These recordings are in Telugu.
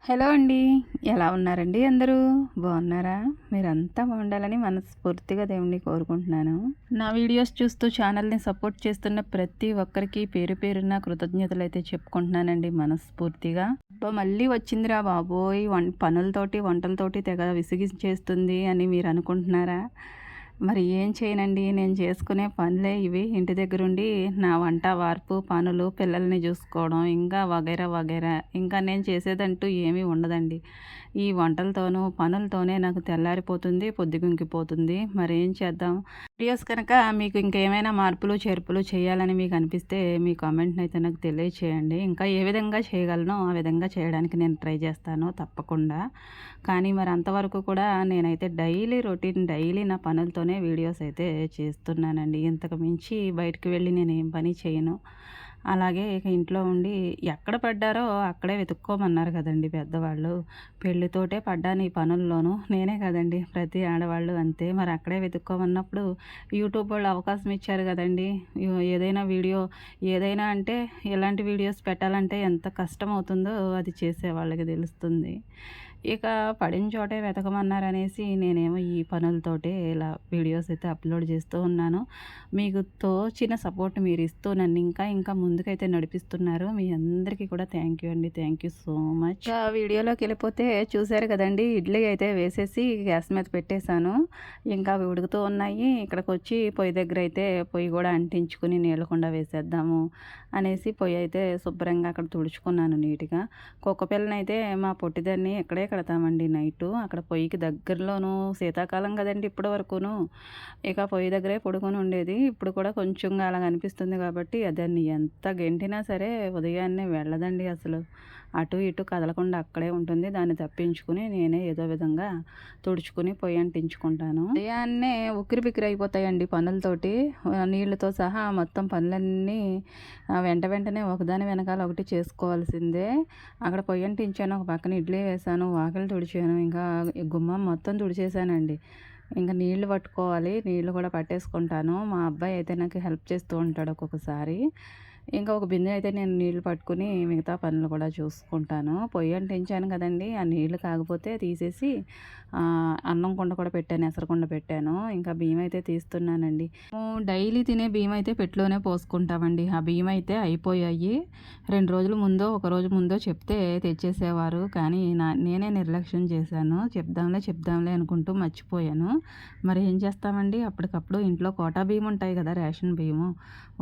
హలో అండి. ఎలా ఉన్నారండి అందరూ? బాగున్నారా? మీరంతా బాగుండాలని మనస్ఫూర్తిగా దేవుడిని కోరుకుంటున్నాను. నా వీడియోస్ చూస్తూ ఛానల్‌ని సపోర్ట్ చేస్తున్న ప్రతి ఒక్కరికి పేరు పేరున కృతజ్ఞతలైతే చెప్పుకుంటున్నానండి మనస్ఫూర్తిగా. అబ్బా! మళ్ళీ వచ్చిందిరా బాబోయ్! పనులతోటి, వంటలతోటి తెగ విసిగించేస్తుంది అని మీరు అనుకుంటున్నారా? మరి ఏం చేయనండి. నేను చేసుకునే పనులే ఇవి. ఇంటి దగ్గరుండి నా వంట, వార్పు, పనులు, పిల్లల్ని చూసుకోవడం, ఇంకా వగైరా వగైరా. ఇంకా నేను చేసేదంటూ ఏమీ ఉండదండి. ఈ వంటలతోనూ, పనులతోనే నాకు తెల్లారిపోతుంది, పొద్దుగుంకిపోతుంది. మరేం చేద్దాం? వీడియోస్ కనుక మీకు ఇంకేమైనా మార్పులు, చేర్పులు చేయాలని మీకు అనిపిస్తే మీ కామెంట్‌నైతే నాకు తెలియచేయండి. ఇంకా ఏ విధంగా చేయగలనో ఆ విధంగా చేయడానికి నేను ట్రై చేస్తాను తప్పకుండా. కానీ మరి అంతవరకు కూడా నేనైతే డైలీ నా పనులతోనే వీడియోస్ అయితే చేస్తున్నానండి. ఇంతకు మించి బయటికి వెళ్ళి నేనేం పని చేయను. అలాగే ఇక ఇంట్లో ఉండి ఎక్కడ పడ్డారో అక్కడే వెతుక్కోమన్నారు కదండీ పెద్దవాళ్ళు. పెళ్ళితోటే పడ్డాను ఈ పనుల్లోనూ. నేనే కదండీ ప్రతి ఆడవాళ్ళు అంతే. మరి అక్కడే వెతుక్కోమన్నప్పుడు యూట్యూబ్ వాళ్ళు అవకాశం ఇచ్చారు కదండీ. ఏదైనా వీడియో ఏదైనా అంటే ఎలాంటి వీడియోస్ పెట్టాలంటే ఎంత కష్టమవుతుందో అది చేసే వాళ్ళకి తెలుస్తుంది. ఇక పడిన చోటే వెతకమన్నారనేసి నేనేమో ఈ పనులతోటే ఇలా వీడియోస్ అయితే అప్లోడ్ చేస్తూ ఉన్నాను. మీకు తోచిన సపోర్ట్ మీరు ఇస్తూ నన్ను ఇంకా ముందుకైతే నడిపిస్తున్నారు. మీ అందరికీ కూడా థ్యాంక్ యూ అండి. Thank you so much. ఇక వీడియోలోకి వెళ్ళిపోతే చూసారు కదండి, ఇడ్లీ అయితే వేసేసి గ్యాస్ మీద పెట్టేశాను. ఇంకా అవి ఉడుకుతూ ఉన్నాయి. ఇక్కడికి వచ్చి పొయ్యి దగ్గర అయితే పొయ్యి కూడా అంటించుకుని నీళ్ళ కుండా వేసేద్దాము అనేసి పొయ్యి అయితే శుభ్రంగా అక్కడ తుడుచుకున్నాను నీట్గా. కుక్కపిల్లనైతే మా పొట్టిదాన్ని ఇక్కడే కడతామండి నైటు. అక్కడ పొయ్యికి దగ్గరలోనూ శీతాకాలం కదండి ఇప్పటి వరకును. ఇక పొయ్యి దగ్గరే పడుకొని ఉండేది. ఇప్పుడు కూడా కొంచెంగా అలాగ అనిపిస్తుంది కాబట్టి దాన్ని ఎంత గెంటినా సరే ఉదయాన్నే వెళ్ళదండి అసలు. అటు ఇటు కదలకుండా అక్కడే ఉంటుంది. దాన్ని తప్పించుకుని నేనే ఏదో విధంగా తుడుచుకుని పొయ్యి అంటించుకుంటాను. ఉదయాన్నే ఉక్కిరి బిక్కిరి అయిపోతాయండి పనులతోటి. నీళ్ళతో సహా మొత్తం పనులన్నీ వెంటనే ఒకదాని వెనకాల ఒకటి చేసుకోవాల్సిందే. అక్కడ పొయ్యి అంటించాను, ఒక పక్కన ఇడ్లీ వేసాను, వాకిలి తుడిచాను, ఇంకా గుమ్మం మొత్తం తుడిచేసానండి. ఇంకా నీళ్లు పట్టుకోవాలి. నీళ్లు కూడా పట్టేసుకుంటాను. మా అబ్బాయి అయితే నాకు హెల్ప్ చేస్తూ ఉంటాడు ఒక్కొక్కసారి. ఇంకా ఒక బిందె అయితే నేను నీళ్లు పట్టుకుని మిగతా పనులు కూడా చూసుకుంటాను. పొయ్యి అంటించాను కదండీ! ఆ నీళ్లు కాగిపోతే తీసేసి అన్నం కుండ కూడా పెట్టాను, ఎసరు కుండ పెట్టాను. ఇంకా బియ్యం అయితే తీస్తున్నానండి. మేము డైలీ తినే బియ్యం అయితే పెట్టులోనే పోసుకుంటామండి. ఆ బియ్యం అయితే అయిపోయాయి. 2 రోజుల ముందో, ఒక రోజు ముందో చెప్తే తెచ్చేసేవారు. కానీ నేనే నిర్లక్ష్యం చేశాను. చెప్దాంలే అనుకుంటూ మర్చిపోయాను. మరి ఏం చేస్తామండి, అప్పటికప్పుడు ఇంట్లో కోటా బియ్యం ఉంటాయి కదా, రేషన్ బియ్యము.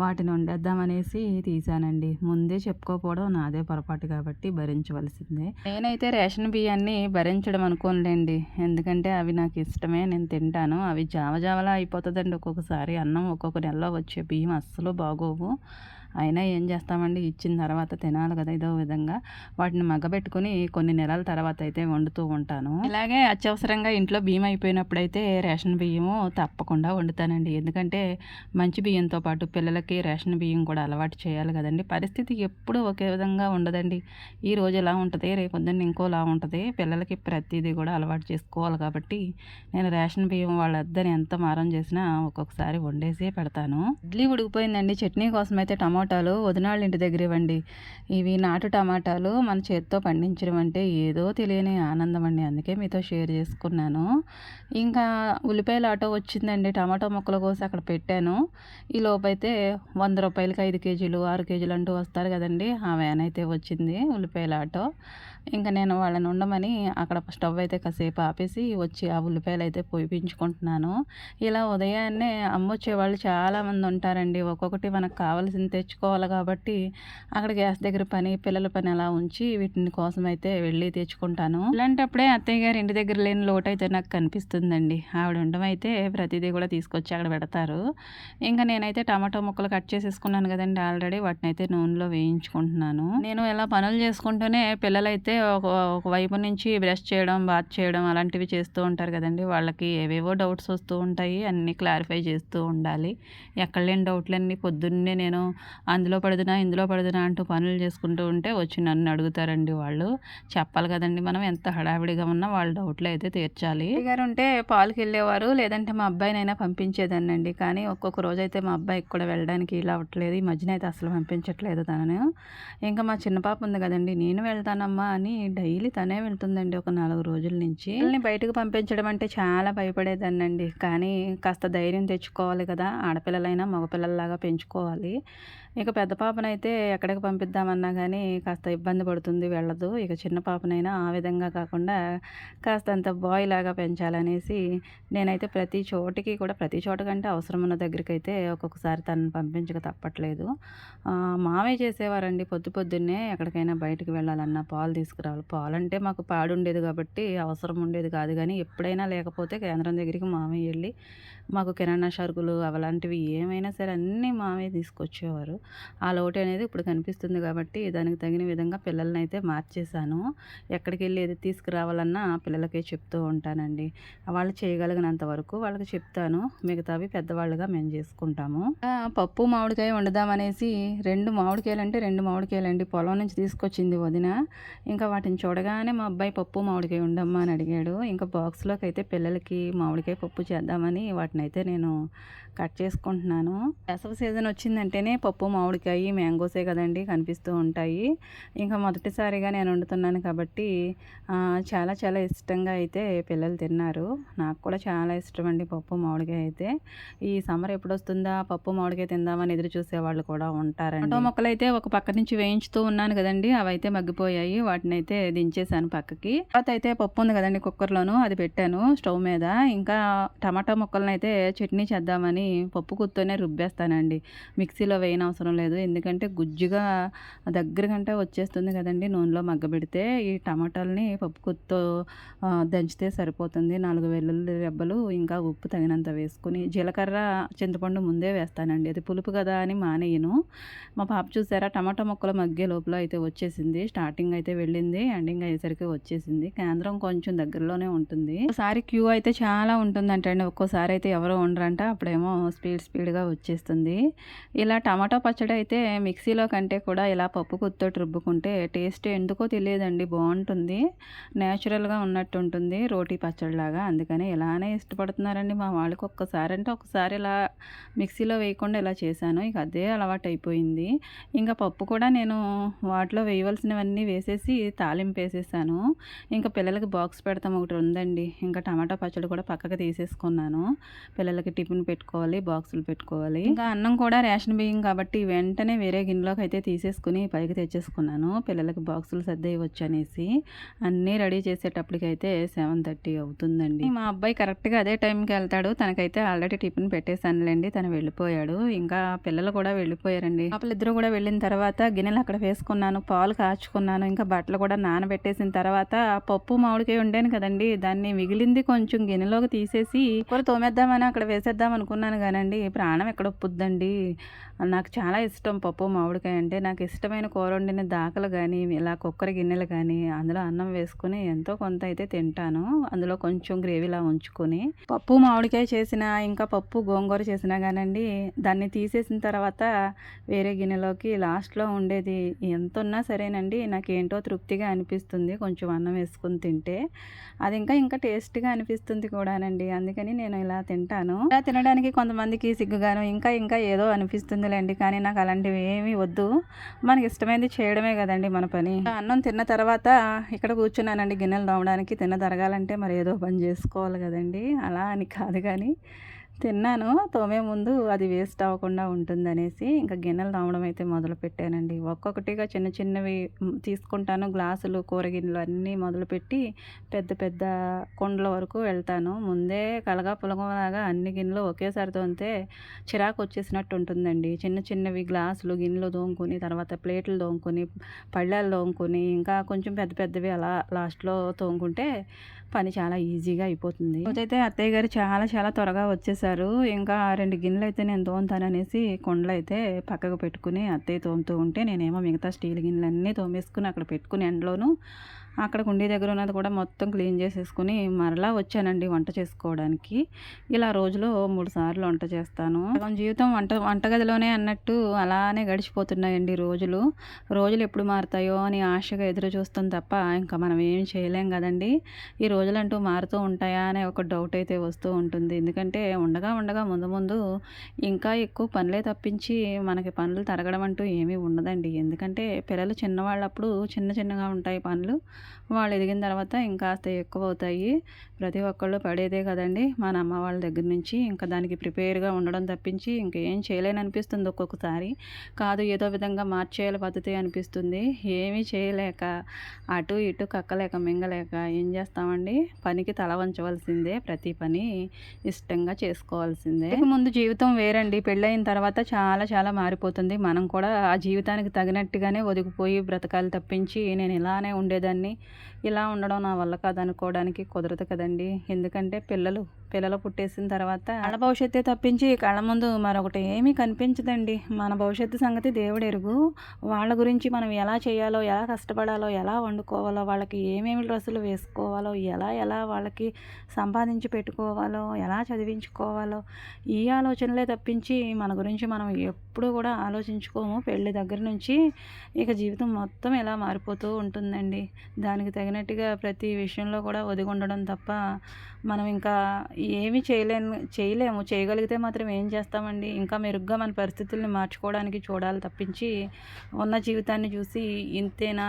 వాటిని వండేద్దామనేసి తీసానండి. ముందే చెప్పుకోకపోవడం నాదే పొరపాటు కాబట్టి భరించవలసిందే. నేనైతే రేషన్ బియ్యాన్ని భరించడం అనుకోనులేండి. ఎందుకంటే అవి నాకు ఇష్టమే, నేను తింటాను. అవి జావలా అయిపోతుందండి ఒక్కొక్కసారి. అన్నం ఒక్కొక్క నెలలో వచ్చే బియ్యం అస్సలు బాగోవు. అయినా ఏం చేస్తామండి, ఇచ్చిన తర్వాత తినాలి కదా ఏదో విధంగా. వాటిని మగ్గబెట్టుకుని కొన్ని నెలల తర్వాత అయితే వండుతూ ఉంటాను. ఇలాగే అత్యవసరంగా ఇంట్లో బియ్యం అయిపోయినప్పుడైతే రేషన్ బియ్యము తప్పకుండా వండుతానండి. ఎందుకంటే మంచి బియ్యంతో పాటు పిల్లలకి రేషన్ బియ్యం కూడా అలవాటు చేయాలి కదండి. పరిస్థితి ఎప్పుడూ ఒకే విధంగా ఉండదండి. ఈ రోజు ఎలా ఉంటుంది, రేపొద్దున్న ఇంకోలా ఉంటుంది. పిల్లలకి ప్రతిదీ కూడా అలవాటు చేసుకోవాలి కాబట్టి నేను రేషన్ బియ్యం వాళ్ళొద్దని ఎంత మారం చేసినా ఒక్కొక్కసారి వండేసే పెడతాను. ఇడ్లీ ఉడికిపోయిందండి. చట్నీ కోసం అయితే టమాటాలు వదినాళ్ళ ఇంటి దగ్గర ఇవ్వండి. ఇవి నాటు టమాటాలు మన చేత్తో పండించడం అంటే ఏదో తెలియని ఆనందం అండి. అందుకే మీతో షేర్ చేసుకున్నాను. ఇంకా ఉల్లిపాయల ఆటో వచ్చిందండి. టమాటో ముక్కల కోసి అక్కడ పెట్టాను. ఈ లోపైతే 100 రూపాయలకి 5 కేజీలు, 6 కేజీలు అంటూ వస్తారు కదండి. ఆ వ్యాన్ అయితే వచ్చింది, ఉల్లిపాయల ఆటో. ఇంకా నేను వాళ్ళని ఉండమని అక్కడ స్టవ్ అయితే కాసేపు ఆపేసి వచ్చి ఆ ఉల్లిపాయలు అయితే పొయ్యించుకుంటున్నాను. ఇలా ఉదయాన్నే అమ్మొచ్చే వాళ్ళు చాలామంది ఉంటారండి. ఒక్కొక్కటి మనకు కావాల్సింది తెచ్చుకోవాలి కాబట్టి అక్కడ గ్యాస్ దగ్గర పని, పిల్లల పని అలా ఉంచి వీటిని కోసం అయితే వెళ్ళి తెచ్చుకుంటాను. ఇలాంటప్పుడే అత్తయ్య గారి ఇంటి దగ్గర లేని లోటు అయితే నాకు కనిపిస్తుందండి. ఆవిడ ఉండమైతే ప్రతిదీ కూడా తీసుకొచ్చి అక్కడ పెడతారు. ఇంకా నేనైతే టమాటో ముక్కలు కట్ చేసేసుకున్నాను కదండి ఆల్రెడీ. వాటిని అయితే నూనెలో వేయించుకుంటున్నాను. నేను ఇలా పనులు చేసుకుంటూనే పిల్లలైతే ఒక వైపు నుంచి బ్రష్ చేయడం, బాత్ చేయడం అలాంటివి చేస్తూ ఉంటారు కదండి. వాళ్ళకి ఏవేవో డౌట్స్ వస్తూ ఉంటాయి. అన్నీ క్లారిఫై చేస్తూ ఉండాలి. ఎక్కడ లేని డౌట్లన్నీ పొద్దున్నే నేను అందులో పడుదునా, ఇందులో పడుదునా అంటూ పనులు చేసుకుంటూ ఉంటే వచ్చి నన్ను అడుగుతారండి వాళ్ళు. చెప్పాలి కదండి, మనం ఎంత హడావిడిగా ఉన్నా వాళ్ళ డౌట్లు అయితే తీర్చాలి. గారు ఉంటే పాలకి వెళ్ళేవారు, లేదంటే మా అబ్బాయినైనా పంపించేదాన్నండి. కానీ ఒక్కొక్క రోజు అయితే మా అబ్బాయికి కూడా వెళ్ళడానికి ఇలా అవ్వట్లేదు. ఈ మధ్యన అయితే అసలు పంపించట్లేదు తనను. ఇంకా మా చిన్న పాప ఉంది కదండి, నేను వెళ్తానమ్మా కానీ డైలీ తనే వెళ్తుందండి ఒక 4 రోజుల నుంచి. పిల్లల్ని బయటకు పంపించడం అంటే చాలా భయపడేదాన్నండి. కానీ కాస్త ధైర్యం తెచ్చుకోవాలి కదా! ఆడపిల్లలైనా మగపిల్లల్లాగా పెంచుకోవాలి. ఇక పెద్ద పాపనైతే ఎక్కడికి పంపిద్దామన్నా గానీ కాస్త ఇబ్బంది పడుతుంది, వెళ్ళదు. ఇక చిన్న పాపనైనా ఆ విధంగా కాకుండా కాస్తంత బాయ్‌లాగా పెంచాలనేసి నేనైతే ప్రతి చోటికి కూడా ప్రతి చోట కంటే అవసరమున్న దగ్గరికైతే ఒక్కొక్కసారి తనని పంపించక తప్పట్లేదు. మావయ్య చేసేవారండి పొద్దున్నే ఎక్కడికైనా బయటికి వెళ్ళాలన్నా పాలు తీసుకురావాలి. పాలంటే మాకు పాడుండేది కాబట్టి అవసరం ఉండేది కాదు గానీ, ఎప్పుడైనా లేకపోతే కేంద్రం దగ్గరికి మావయ్య ఎళ్లి మాకు కిరాణా సరుకులు అలాంటివి ఏమైనా సరే అన్నీ మావయ్య తీసుకొచ్చేవారు. ఆ లోటు అనేది ఇప్పుడు కనిపిస్తుంది కాబట్టి దానికి తగిన విధంగా పిల్లలనైతే మార్చేశాను. ఎక్కడికెళ్ళి ఏది తీసుకురావాలన్నా పిల్లలకే చెప్తూ ఉంటానండి. వాళ్ళు చేయగలిగినంత వరకు వాళ్ళకి చెప్తాను. మిగతావి పెద్దవాళ్ళుగా మేము చేసుకుంటాము. పప్పు మామిడికాయ వండుదామనేసి 2 మామిడికాయలంటే 2 మామిడికాయలండి పొలం నుంచి తీసుకొచ్చింది వదిన. ఇంకా వాటిని చూడగానే మా అబ్బాయి పప్పు మామిడికాయ వండమ్మా అని అడిగాడు. ఇంకా బాక్స్‌లోకి అయితే పిల్లలకి మామిడికాయ పప్పు చేద్దామని వాటినైతే నేను కట్ చేసుకుంటున్నాను. వేసవి సీజన్ వచ్చిందంటేనే పప్పు మామిడికాయ మ్యాంగోసే కదండీ కనిపిస్తూ ఉంటాయి. ఇంకా మొదటిసారిగా నేను వండుతున్నాను కాబట్టి చాలా చాలా ఇష్టంగా అయితే పిల్లలు తిన్నారు. నాకు కూడా చాలా ఇష్టమండి పప్పు మామిడికాయ అయితే. ఈ సమ్మర్ ఎప్పుడొస్తుందా పప్పు మామిడికాయ తిందామని ఎదురు చూసేవాళ్ళు కూడా ఉంటారండి. టమాటో మొక్కలైతే ఒక పక్క నుంచి వేయించుతూ ఉన్నాను కదండీ, అవైతే మగ్గిపోయాయి. వాటినైతే దించేసాను పక్కకి. తర్వాత అయితే పప్పు ఉంది కదండీ కుక్కర్‌లోను, అది పెట్టాను స్టవ్ మీద. ఇంకా టమాటా ముక్కలనైతే చట్నీ చేద్దామని పప్పు గుత్తోనే రుబ్బేస్తానండి. మిక్సీలో వేయనవసరం లేదు. ఎందుకంటే గుజ్జుగా దగ్గరకంటే వచ్చేస్తుంది కదండీ నూనెలో మగ్గబెడితే. ఈ టమాటాలని పప్పు గుత్తో దంచితే సరిపోతుంది. 4 వెల్లుల్లి రెబ్బలు ఇంకా ఉప్పు తగినంత వేసుకొని, జీలకర్ర చింతపండు ముందే వేస్తానండి. అది పులుపు కదా అని మానేయను. మా పాప చూసారా టమాటా ముక్కలు మగ్గే లోపల అయితే వచ్చేసింది. స్టార్టింగ్ అయితే వెళ్ళింది, ఎండింగ్ అయ్యేసరికి వచ్చేసింది. కేంద్రం కొంచెం దగ్గరలోనే ఉంటుంది. ఒకసారి క్యూ అయితే చాలా ఉంటుందంటండి. ఒక్కోసారి అయితే ఎవరో ఉండరంట, అప్పుడేమో స్పీడ్‌గా వచ్చేస్తుంది. ఇలా టమాటా పచ్చడి అయితే మిక్సీలో కంటే కూడా ఇలా పప్పు గుత్తోటి రుబ్బుకుంటే టేస్ట్ ఎందుకో తెలియదండి, బాగుంటుంది. నేచురల్‌గా ఉన్నట్టు ఉంటుంది రోటీ పచ్చడిలాగా. అందుకని ఇలానే ఇష్టపడుతున్నారండి మా వాళ్ళకి. ఒక్కసారి అంటే ఒకసారి ఇలా మిక్సీలో వేయకుండా ఇలా చేశాను. ఇక అదే అలవాటైపోయింది. ఇంకా పప్పు కూడా నేను వాటిలో వేయవలసినవన్నీ వేసేసి తాలింపు వేసేసాను. ఇంకా పిల్లలకి బాక్స్ పెడతాం ఒకటి ఉందండి. ఇంకా టమాటా పచ్చడి కూడా పక్కకు తీసేసుకున్నాను. పిల్లలకి టిఫిన్ పెట్టుకోవాలి, బాక్సులు పెట్టుకోవాలి. ఇంకా అన్నం కూడా రేషన్ బియ్యం కాబట్టి వెంటనే వేరే గిన్నెలోకి అయితే తీసేసుకుని పైకి తెచ్చేసుకున్నాను. పిల్లలకి బాక్సులు సర్దేయవచ్చు అనేసి. అన్నీ రెడీ చేసేటప్పటికైతే 7:30 అవుతుందండి. మా అబ్బాయి కరెక్ట్‌గా అదే టైంకి వెళ్తాడు. తనకైతే ఆల్రెడీ టిఫిన్ పెట్టేసానులేండి. తను వెళ్ళిపోయాడు. ఇంకా పిల్లలు కూడా వెళ్ళిపోయారండి. పాపలిద్దరూ కూడా వెళ్ళిన తర్వాత గిన్నెలు అక్కడ వేసుకున్నాను, పాలు కాచుకున్నాను. ఇంకా బట్టలు కూడా నానబెట్టేసిన తర్వాత పప్పు మామిడికాయ వండాను కదండీ, దాన్ని మిగిలింది కొంచెం గిన్నెలోకి తీసేసి కూర తోమేద్దామని అక్కడ వేసేద్దాం అనుకున్నాను కానండి, ప్రాణం ఎక్కడ ఒప్పుద్దండి. నాకు చాలా ఇష్టం పప్పు మామిడికాయ అంటే. నాకు ఇష్టమైన కూర వండిన దాకలు కానీ ఇలా కుక్కర్ గిన్నెలు కానీ అందులో అన్నం వేసుకుని ఎంతో కొంత అయితే తింటాను. అందులో కొంచెం గ్రేవీలా ఉంచుకొని పప్పు మామిడికాయ చేసిన ఇంకా పప్పు గోంగూర చేసినా కానండి, దాన్ని తీసేసిన తర్వాత వేరే గిన్నెలోకి లాస్ట్లో ఉండేది ఎంత ఉన్నా సరేనండి, నాకేంటో తృప్తిగా అనిపిస్తుంది కొంచెం అన్నం వేసుకుని తింటే. అది ఇంకా టేస్ట్‌గా అనిపిస్తుంది కూడానండి. అందుకని నేను ఇలా తింటాను. ఇలా తినడానికి కొంతమందికి సిగ్గుగాను ఇంకా ఏదో అనిపిస్తుందిలేండి. కానీ నాకు అలాంటివి ఏమీ వద్దు. మనకి ఇష్టమైనది చేయడమే కదండీ మన పని. అన్నం తిన్న తర్వాత ఇక్కడ కూర్చున్నానండి గిన్నెలు తోమడానికి. తిరగాలంటే మరి ఏదో పని చేసుకోవాలి కదండీ. అలా అని కాదు కానీ తిన్నాను. తోమే ముందు అది వేస్ట్ అవ్వకుండా ఉంటుందనేసి ఇంకా గిన్నెలు తోమడం అయితే మొదలుపెట్టానండి. ఒక్కొక్కటిగా చిన్నవి తీసుకుంటాను. గ్లాసులు, కూర గిన్నెలు అన్నీ మొదలుపెట్టి పెద్ద కుండల వరకు వెళ్తాను. ముందే కలగా అన్ని గిన్నెలు ఒకేసారి తోమితే చిరాకు వచ్చేసినట్టు ఉంటుందండి. చిన్నవి గ్లాసులు, గిన్నెలు తోముకొని, తర్వాత ప్లేట్లు తోముకొని, పళ్ళాలు తోముకొని, ఇంకా కొంచెం పెద్దవి అలా లాస్ట్‌లో తోముకుంటే పని చాలా ఈజీగా అయిపోతుంది. రోజైతే అత్తయ్య గారు చాలా త్వరగా వచ్చేసారు. ఇంకా 2 గిన్నెలు అయితే నేను తోముతాననేసి కుండలైతే పక్కకు పెట్టుకుని అత్తయ్య తోముతూ ఉంటే నేనేమో మిగతా స్టీల్ గిన్నెలన్నీ తోమేసుకుని అక్కడ పెట్టుకుని ఎండలోను అక్కడ కుండీ దగ్గర ఉన్నది కూడా మొత్తం క్లీన్ చేసేసుకుని మరలా వచ్చానండి వంట చేసుకోవడానికి. ఇలా రోజులో 3 సార్లు వంట చేస్తాను. సగం జీవితం వంటగదిలోనే అన్నట్టు అలానే గడిచిపోతున్నాయండి రోజులు. రోజులు ఎప్పుడు మారుతాయో అని ఆశగా ఎదురు చూస్తాం తప్ప ఇంకా మనం ఏం చేయలేం కదండీ. ఈ రోజులంటూ మారుతూ ఉంటాయా అనే ఒక డౌట్ అయితే వస్తూ ఉంటుంది. ఎందుకంటే ఉండగా ఉండగా ముందు ముందు ఇంకా ఎక్కువ పనులే తప్పించి మనకి పనులు తరగడం అంటూ ఏమీ ఉండదండి. ఎందుకంటే పిల్లలు చిన్నవాళ్ళప్పుడు చిన్న చిన్నగా ఉంటాయి పనులు. వాళ్ళు ఎదిగిన తర్వాత ఇంకాస్త ఎక్కువవుతాయి. ప్రతి ఒక్కళ్ళు పడేదే కదండీ! మన అమ్మ వాళ్ళ దగ్గర నుంచి. ఇంకా దానికి ప్రిపేర్‌గా ఉండడం తప్పించి ఇంకేం చేయలేననిపిస్తుంది ఒక్కొక్కసారి. కాదు ఏదో విధంగా మార్చేయాలి పద్ధతి అనిపిస్తుంది. ఏమీ చేయలేక అటు ఇటు కక్కలేక మింగలేక ఏం చేస్తామండి, పనికి తల వంచవలసిందే. ప్రతి పని ఇష్టంగా చేసుకోవాల్సిందే. ఇక ముందు జీవితం వేరండి. పెళ్ళయిన తర్వాత చాలా చాలా మారిపోతుంది. మనం కూడా ఆ జీవితానికి తగినట్టుగానే ఒదిగిపోయి బ్రతకాలి తప్పించి నేను ఇలానే ఉండేదాన్ని, ఇలా ఉండడం నా వల్ల కాదనుకోవడానికి కుదరదు కదండీ. ఎందుకంటే పిల్లలు పుట్టేసిన తర్వాత వాళ్ళ భవిష్యత్తే తప్పించి కళ్ళ ముందు మరొకటి ఏమీ కనిపించదండి. మన భవిష్యత్తు సంగతి దేవుడెరుగు. వాళ్ళ గురించి మనం ఎలా చేయాలో, ఎలా కష్టపడాలో, ఎలా వండుకోవాలో, వాళ్ళకి ఏమేమి డ్రెస్సులు వేసుకోవాలో, ఎలా వాళ్ళకి సంపాదించి పెట్టుకోవాలో, ఎలా చదివించుకోవాలో, ఈ ఆలోచనలే తప్పించి మన గురించి మనం ఎప్పుడూ కూడా ఆలోచించుకోము. పెళ్ళి దగ్గర నుంచి ఇక జీవితం మొత్తం ఇలా మారిపోతూ ఉంటుందండి. దానికి తగినట్టుగా ప్రతి విషయంలో కూడా ఒదిగి ఉండడం తప్ప మనం ఇంకా ఏమీ చేయలేము. చేయగలిగితే మాత్రం ఏం చేస్తామండి. ఇంకా మెరుగ్గా మన పరిస్థితుల్ని మార్చుకోవడానికి చూడాలి తప్పించి ఉన్న జీవితాన్ని చూసి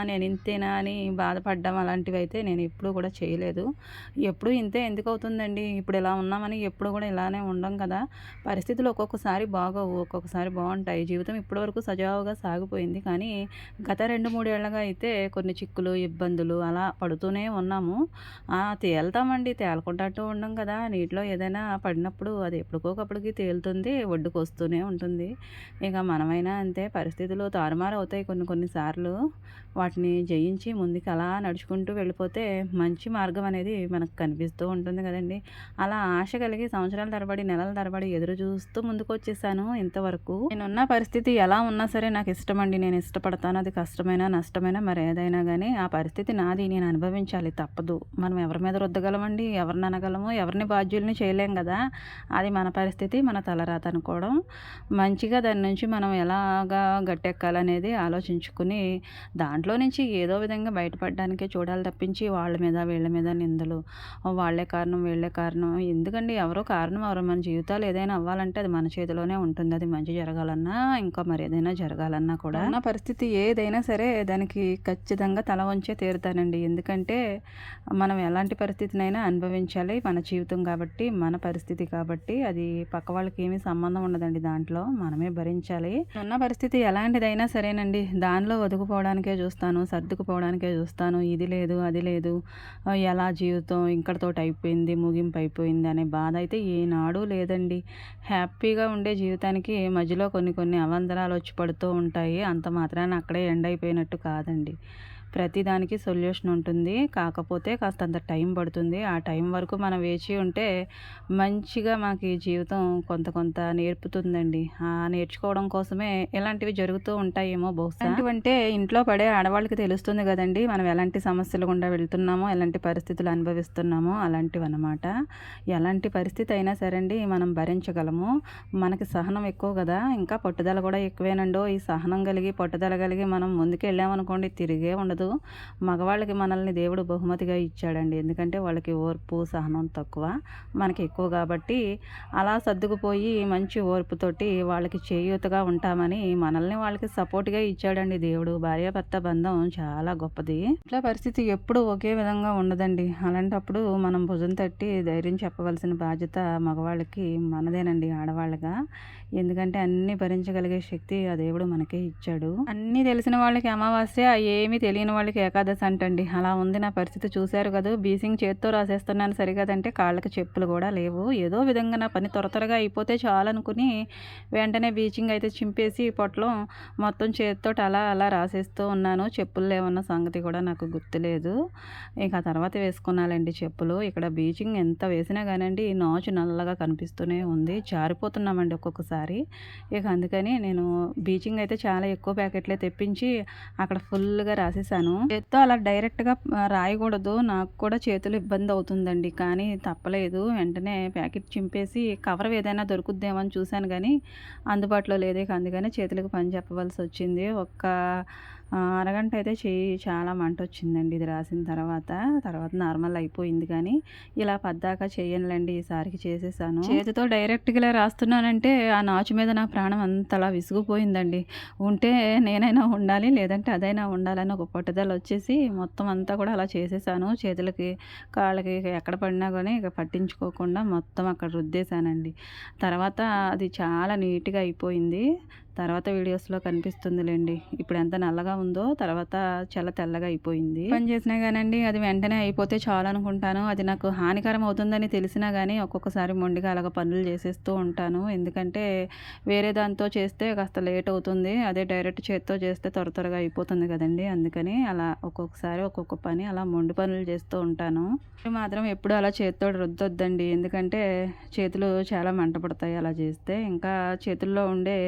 నేను ఇంతేనా అని బాధపడ్డం అలాంటివైతే నేను ఎప్పుడూ కూడా చేయలేదు. ఎప్పుడూ ఇంతే ఎందుకవుతుందండి. ఇప్పుడు ఇలా ఉన్నామని ఎప్పుడు కూడా ఇలానే ఉండం కదా. పరిస్థితులు ఒక్కొక్కసారి బాగోవు, ఒక్కొక్కసారి బాగుంటాయి. జీవితం ఇప్పటివరకు సజావుగా సాగిపోయింది. కానీ గత 2, 3 ఏళ్లుగా అయితే కొన్ని చిక్కులు, ఇబ్బందులు అలా పడుతూనే ఉన్నాము. తేలుతామండి. తేలకుండా అంటూ ఉండం కదా. నీటిలో ఏదైనా పడినప్పుడు అది ఎప్పటికోకప్పటికి తేలుతుంది, ఒడ్డుకొస్తూనే ఉంటుంది. ఇక మనమైనా అంతే. పరిస్థితులు తారుమారు అవుతాయి కొన్ని సార్లు. వాటిని జయించి ముందుకు అలా నడుచుకుంటూ వెళ్ళిపోతే మంచి మార్గం అనేది మనకు కనిపిస్తూ ఉంటుంది కదండీ. అలా ఆశ కలిగి సంవత్సరాల తరబడి, నెలల తరబడి ఎదురు చూస్తూ ముందుకొచ్చేసాను ఇంతవరకు. నేనున్న పరిస్థితి ఎలా ఉన్నా సరే నాకు ఇష్టమండి. నేను ఇష్టపడతాను. అది కష్టమైనా, నష్టమైనా మరేదైనా గానీ ఆ పరిస్థితి నాది. నేను అనుభవించాలి తప్పదు. మనం ఎవరి మీద రుద్దగలమండి, ఎవరిని అనగలము, ఎవరిని బాధ్యుల్ని చేయలేం కదా. అది మన పరిస్థితి, మన తలరాత అనుకోవడం. మంచిగా దాని నుంచి మనం ఎలాగా గట్టెక్కాలనేది ఆలోచించుకుని దాంట్లో నుంచి ఏదో విధంగా బయటపడడానికే చూడాలి తప్పించి వాళ్ళ మీద వీళ్ళ మీద నిందలు, వాళ్ళే కారణం వీళ్ళే కారణం ఎందుకండి. ఎవరో కారణం ఎవరో. మన జీవితాలు ఏదైనా అవ్వాలంటే అది మన చేతిలోనే ఉంటుంది. అది మంచి జరగాలన్నా ఇంకా మరి ఏదైనా జరగాలన్నా కూడా ఉన్న పరిస్థితి ఏదైనా సరే దానికి ఖచ్చితంగా తల వంచే తీరుతానండి. ఎందుకంటే మనం ఎలాంటి పరిస్థితినైనా అనుభవించాలి. మన జీవితం కాబట్టి, మన పరిస్థితి కాబట్టి అది పక్క వాళ్ళకి ఏమీ సంబంధం ఉండదండి. దాంట్లో మనమే భరించాలి. ఉన్న పరిస్థితి ఎలాంటిదైనా సరేనండి, దానిలో ఒదుగుపోవడానికే చూస్తాను, సర్దుకుపోవడానికే చూస్తాను. ఇది లేదు, అది లేదు, ఎలా జీవితం ఇంకటితోటి అయిపోయింది, ముగింపు అయిపోయింది అనే బాధ అయితే ఏనాడూ లేదండి. హ్యాపీగా ఉండే జీవితానికి మధ్యలో కొన్ని అవాంతరాలు వచ్చి పడుతూ ఉంటాయి. అంత మాత్రాన అక్కడే ఎండ్ అయిపోయినట్టు కాదండి. ప్రతిదానికి సొల్యూషన్ ఉంటుంది. కాకపోతే కాస్తంత టైం పడుతుంది. ఆ టైం వరకు మనం వేచి ఉంటే మంచిగా మనకి జీవితం కొంత నేర్పుతుందండి. నేర్చుకోవడం కోసమే ఇలాంటివి జరుగుతూ ఉంటాయేమో బహుశా. ఎలాంటివంటే ఇంట్లో పడే ఆడవాళ్ళకి తెలుస్తుంది కదండీ. మనం ఎలాంటి సమస్యలు గుండా వెళ్తున్నామో, ఎలాంటి పరిస్థితులు అనుభవిస్తున్నామో అలాంటివన్నమాట. ఎలాంటి పరిస్థితి అయినా సరే అండి మనం భరించగలము. మనకి సహనం ఎక్కువ కదా. ఇంకా పట్టుదల కూడా ఎక్కువేనండో. ఈ సహనం కలిగి, పట్టుదల కలిగి మనం ముందుకెళ్ళామనుకోండి తిరిగే ఉండదు. మగవాళ్ళకి మనల్ని దేవుడు బహుమతిగా ఇచ్చాడండి. ఎందుకంటే వాళ్ళకి ఓర్పు, సహనం తక్కువ, మనకి ఎక్కువ కాబట్టి అలా సర్దుకుపోయి మంచి ఓర్పుతోటి వాళ్ళకి చేయూతగా ఉంటామని మనల్ని వాళ్ళకి సపోర్ట్‌గా ఇచ్చాడండి దేవుడు. భార్యాభర్త బంధం చాలా గొప్పది. ఇంట్లో పరిస్థితి ఎప్పుడూ ఒకే విధంగా ఉండదండి. అలాంటప్పుడు మనం భుజం తట్టి ధైర్యం చెప్పవలసిన బాధ్యత మగవాళ్ళకి మనదేనండి ఆడవాళ్ళగా. ఎందుకంటే అన్నీ భరించగలిగే శక్తి ఆ దేవుడు మనకే ఇచ్చాడు. అన్నీ తెలిసిన వాళ్ళకి అమావాస్య, ఏమీ తెలియని వాళ్ళకి ఏకాదశి అంటండి. అలా ఉంది నా పరిస్థితి. చూశారు కదా. బీసింగ్ చేత్తో రాసేస్తున్నాను సరికదంటే కాళ్ళకి చెప్పులు కూడా లేవు. ఏదో విధంగా నా పని త్వరగా అయిపోతే చాలనుకుని వెంటనే బీచింగ్ అయితే చింపేసి పొట్లం మొత్తం చేత్తోటి అలా రాసేస్తూ ఉన్నాను. చెప్పులు లేవన్న సంగతి కూడా నాకు గుర్తులేదు. ఇక తర్వాత వేసుకున్నాలండి చెప్పులు. ఇక్కడ బీచింగ్ ఎంత వేసినా కానండి నాచు నల్లగా కనిపిస్తూనే ఉంది. జారిపోతున్నామండి ఒక్కొక్కసారి. ఇక అందుకని నేను బీచింగ్ అయితే చాలా ఎక్కువ ప్యాకెట్లే తెప్పించి అక్కడ ఫుల్గా రాసేసాను. చేసేసాను. చేత్తో అలా డైరెక్ట్‌గా రాయకూడదు. నాకు కూడా చేతులు ఇబ్బంది అవుతుందండి. కానీ తప్పలేదు. వెంటనే ప్యాకెట్ చింపేసి కవర్ ఏదైనా దొరుకుద్దేమో అని చూశాను గానీ, అందుబాటులో లేదు. ఇక అందుకని చేతులకి పని చెప్పవలసొచ్చింది. అరగంట అయితే చెయ్యి చాలా మంటొచ్చిందండి ఇది రాసిన తర్వాత. తర్వాత నార్మల్ అయిపోయింది కానీ, ఇలా పద్దాక చెయ్యనులెండి ఈసారికి చేసేసాను. చేతితో డైరెక్ట్‌గా ఇలా రాస్తున్నానంటే, ఆ నాచు మీద నా ప్రాణం అంతలా విసిగిపోయిందండి. ఉంటే నేనైనా ఉండాలి, లేదంటే అదైనా ఉండాలని ఒక పట్టుదలొచ్చేసి మొత్తం అంతా కూడా అలా చేసేసాను. చేతులకి, కాళ్ళకి ఎక్కడ పడినా గానీ ఇక పట్టించుకోకుండా మొత్తం అక్కడ రుద్దేశానండి. తర్వాత అది చాలా నీట్‌గా అయిపోయింది. తర్వాత వీడియోస్‌లో కనిపిస్తుందిలెండి. ఇప్పుడు ఎంత నల్లగా ఉందో తర్వాత చాలా తెల్లగా అయిపోయింది. పని చేసినా గానండి అది వెంటనే అయిపోతే చాలనుకుంటాను. అది నాకు హానికరం అవుతుందని తెలిసినా గానీ ఒక్కొక్కసారి మొండిగా అలాగ పనులు చేసేస్తూ ఉంటాను. ఎందుకంటే వేరే దాంతో చేస్తే కాస్త లేట్ అవుతుంది. అదే డైరెక్ట్ చేత్తో చేస్తే త్వరగా అయిపోతుంది కదండీ! అందుకని అలా ఒక్కొక్కసారి ఒక్కొక్క పని అలా మొండి పనులు చేస్తూ ఉంటాను. మీరు మాత్రం ఎప్పుడు అలా చేత్తోటి రుద్దొద్దండి. ఎందుకంటే చేతులు చాలా మంట పడతాయి అలా చేస్తే. ఇంకా చేతుల్లో ఉండే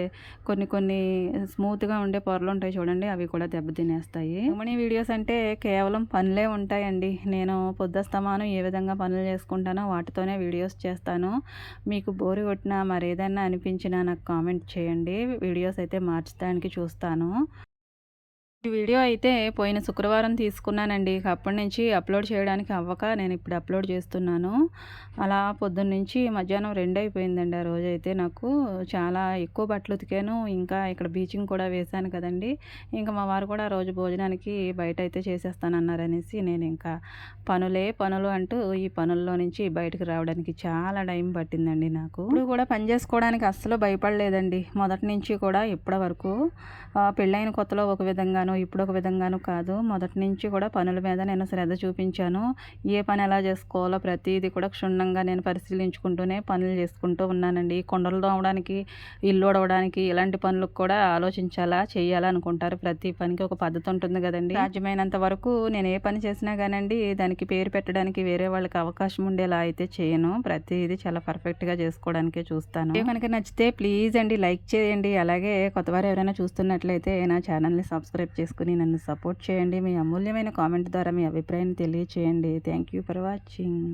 కొన్ని స్మూత్‌గా ఉండే పొరలుంటాయి చూడండి. అవి కూడా దెబ్బతినేస్తాయి. గృహిణి వీడియోస్ అంటే కేవలం పనులే ఉంటాయండి. నేను పొద్దస్తమానం ఏ విధంగా పనులు చేసుకుంటానో వాటితోనే వీడియోస్ చేస్తాను. మీకు బోర్ కొట్టినా మరేదన్నా అనిపించినా నాకు కామెంట్ చేయండి. వీడియోస్ అయితే మార్చడానికి చూస్తాను. ఈ వీడియో అయితే పోయిన శుక్రవారం తీసుకున్నానండి. ఇక అప్పటినుంచి అప్లోడ్ చేయడానికి అవ్వక నేను ఇప్పుడు అప్లోడ్ చేస్తున్నాను. అలా పొద్దున్నుంచి మధ్యాహ్నం 2 అయిపోయిందండి ఆ రోజైతే నాకు. చాలా ఎక్కువ బట్టలు ఉతికాను. ఇంకా ఇక్కడ బీచింగ్ కూడా వేశాను కదండీ! ఇంకా మా వారు కూడా ఆ రోజు భోజనానికి బయటైతే చేసేస్తానన్నారనేసి నేను ఇంకా పనులే పనులు అంటూ ఈ పనుల్లో నుంచి బయటకు రావడానికి చాలా టైం పట్టిందండి నాకు. ఇప్పుడు కూడా పని చేసుకోవడానికి అస్సలు భయపడలేదండి. మొదటి నుంచి కూడా ఇప్పటి వరకు. పెళ్ళైన కొత్తలో ఒక విధంగాను, ఇప్పుడు ఒక విధంగాను కాదు. మొదటి నుంచి కూడా పనుల మీద నేను శ్రద్ధ చూపించాను. ఏ పని ఎలా చేసుకోవాలో ప్రతీది కూడా క్షుణ్ణంగా నేను పరిశీలించుకుంటూనే పనులు చేసుకుంటూ ఉన్నానండి. కుండలు తోమడానికి, ఇల్లు ఊడవడానికి ఇలాంటి పనులకు కూడా ఆలోచించాలా, చేయాలా అనుకుంటారు. ప్రతి పనికి ఒక పద్ధతి ఉంటుంది కదండీ! సాధ్యమైనంత వరకు నేను ఏ పని చేసినా గానండి దానికి పేరు పెట్టడానికి వేరే వాళ్ళకి అవకాశం ఉండేలా అయితే చేయను. ప్రతీది చాలా పర్ఫెక్ట్‌గా చేసుకోవడానికే చూస్తాను. వీడియో కనుక నచ్చితే ప్లీజ్ అండి లైక్ చేయండి. అలాగే కొత్తవారు ఎవరైనా చూస్తున్నట్లయితే నా ఛానల్‌ని సబ్స్క్రైబ్ చేసుకొని నన్ను సపోర్ట్ చేయండి. మీ అమూల్యమైన కామెంట్ ద్వారా మీ అభిప్రాయాన్ని తెలియచేయండి. Thank you for watching.